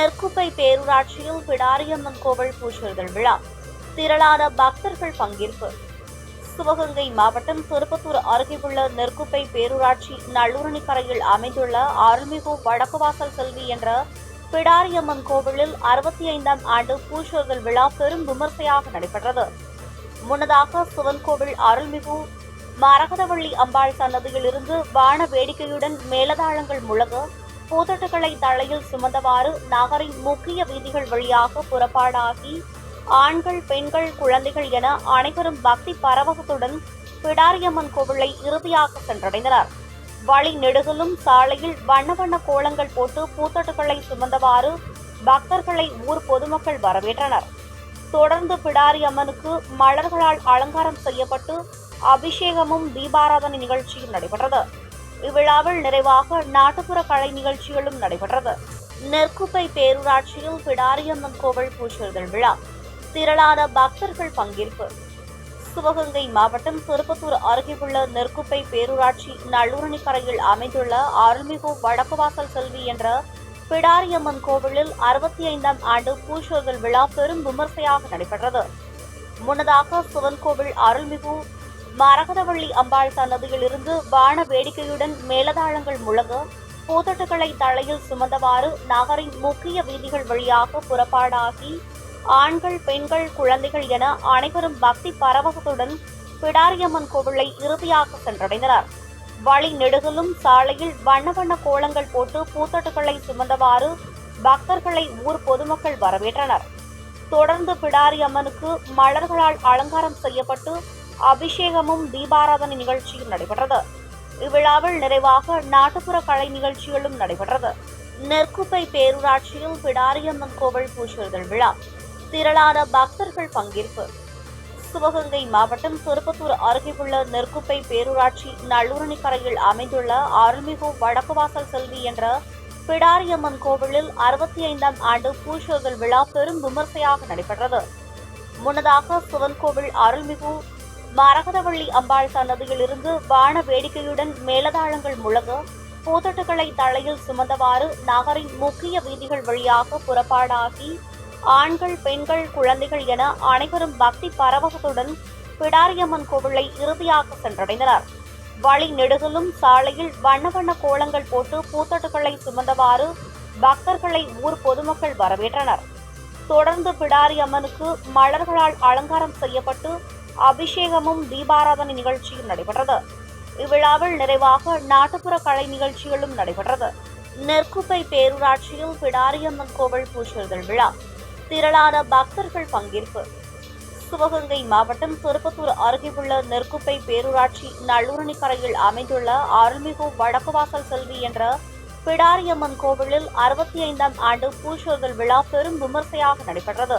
நெற்குப்பை பேரூராட்சியில் பிடாரியம்மன் கோவில் பூச்சொரிதல் விழா. திரளான பக்தர்கள் பங்கேற்பு. சிவகங்கை மாவட்டம் திருப்பத்தூர் அருகே உள்ள நெற்குப்பை பேரூராட்சி நல்லூரணிக்கரையில் அமைந்துள்ள அருள்மிகு வடக்குவாசல் செல்வி என்ற பிடாரியம்மன் கோவிலில் 65ஆம் ஆண்டு பூச்சொரிதல் விழா பெரும் விமர்சையாக நடைபெற்றது. முன்னதாக சிவன் கோவில் அருள்மிகு மரகதவள்ளி அம்பாள் சன்னதியில் இருந்து வான வேடிக்கையுடன் மேலதாளங்கள் முழங்க பூத்தட்டுகளை தலையில் சுமந்தவாறு நகரின் முக்கிய வீதிகள் வழியாக புறப்பாடாகி ஆண்கள், பெண்கள், குழந்தைகள் என அனைவரும் பக்தி பரவசத்துடன் பிடாரியம்மன் கோவிலை இறுதியாக சென்றடைந்தனர். வழி நெடுகிலும் சாலையில் வண்ண வண்ண கோலங்கள் போட்டு பூத்தட்டுகளை சுமந்தவாறு பக்தர்களை ஊர் பொதுமக்கள் வரவேற்றனர். தொடர்ந்து பிடாரியம்மனுக்கு மலர்களால் அலங்காரம் செய்யப்பட்டு அபிஷேகமும் தீபாராதனை நிகழ்ச்சியும் நடைபெற்றது. இவ்விழாவில் நிறைவாக நாட்டுப்புற கலை நிகழ்ச்சிகளும் நடைபெற்றது. நெற்குப்பை பேரூராட்சியில் பிடாரியம்மன் கோவில் பூச்சொரிதல் விழா. திரளான பக்தர்கள் பங்கேற்பு. சிவகங்கை மாவட்டம் திருப்பத்தூர் அருகே உள்ள நெற்குப்பை பேரூராட்சி நல்லூரணிக்கரையில் அமைந்துள்ள அருள்மிகு வடக்குவாசல் செல்வி என்ற பிடாரியம்மன் கோவிலில் 65ஆம் ஆண்டு பூச்சொரிதல் விழா பெரும் விமர்சையாக நடைபெற்றது. முன்னதாக சிவன் கோவில் அருள்மிகு மரகதவள்ளி அம்பாள் சன்னதியில் இருந்து வான வேடிக்கையுடன் மேலதாளங்கள் முழங்க பூத்தட்டுகளை தலையில் சுமந்தவாறு நகரின் முக்கிய வீதிகள் வழியாக புறப்பாடாகி ஆண்கள், பெண்கள், குழந்தைகள் என அனைவரும் பக்தி பரவசத்துடன் பிடாரியம்மன் கோவிலை இறுதியாக சென்றடைந்தனர். வழி நெடுகிலும் சாலையில் வண்ண வண்ண கோலங்கள் போட்டு பூத்தட்டுகளை சுமந்தவாறு பக்தர்களை ஊர் பொதுமக்கள் வரவேற்றனர். தொடர்ந்து பிடாரியம்மனுக்கு மலர்களால் அலங்காரம் செய்யப்பட்டு அபிஷேகமும் தீபாராதனை நிகழ்ச்சியும் நடைபெற்றது. இவ்விழாவில் நிறைவாக நாட்டுப்புற கலை நிகழ்ச்சிகளும் நடைபெற்றது. நெற்குப்பை பேரூராட்சியில் பிடாரியம்மன் கோவில் பூச்சொரிதல் விழா. திரளான பக்தர்கள் பங்கேற்பு. சிவகங்கை மாவட்டம் திருப்பத்தூர் அருகே உள்ள நெற்குப்பை பேரூராட்சி நல்லூரணிக்கரையில் அமைந்துள்ள அருள்மிகு வடக்குவாசல் செல்வி என்ற பிடாரியம்மன் கோவிலில் 65ஆம் ஆண்டு பூச்சொரிதல் விழா பெரும் விமர்சையாக நடைபெற்றது. முன்னதாக சிவன் கோவில் அருள்மிகு மரகதவள்ளி அம்பாள் சன்னதியில் இருந்து வான வேடிக்கையுடன் மேலதாளங்கள் முழங்க பூத்தட்டுகளை தலையில் சுமந்தவாறு நகரின் முக்கிய வீதிகள் வழியாக புறப்பாடாகி ஆண்கள், பெண்கள், குழந்தைகள் என அனைவரும் பக்தி பரவசத்துடன் பிடாரியம்மன் கோவிலை இறுதியாக சென்றடைந்தனர். வழி நெடுகிலும் சாலையில் வண்ண வண்ண கோலங்கள் போட்டு பூத்தட்டுகளை சுமந்தவாறு பக்தர்களை ஊர் பொதுமக்கள் வரவேற்றனர். தொடர்ந்து பிடாரியம்மனுக்கு மலர்களால் அலங்காரம் செய்யப்பட்டு அபிஷேகமும் தீபாராதனை நிகழ்ச்சியும் நடைபெற்றது. இவ்விழாவில் நிறைவாக நாட்டுப்புற கலை நிகழ்ச்சிகளும் நடைபெற்றது. நெற்குப்பை பேரூராட்சியில் பிடாரியம்மன் கோவில் பூச்சொரிதல் விழா. திரளான பக்தர்கள் பங்கேற்பு. சிவகங்கை மாவட்டம் திருப்பத்தூர் அருகே உள்ள நெற்குப்பை பேரூராட்சி நல்லூரணிக்கரையில் அமைந்துள்ள அருள்மிகு வடக்குவாசல் செல்வி என்ற பிடாரியம்மன் கோவிலில் 65ஆம் ஆண்டு பூச்சொரிதல் விழா பெரும் விமர்சையாக நடைபெற்றது.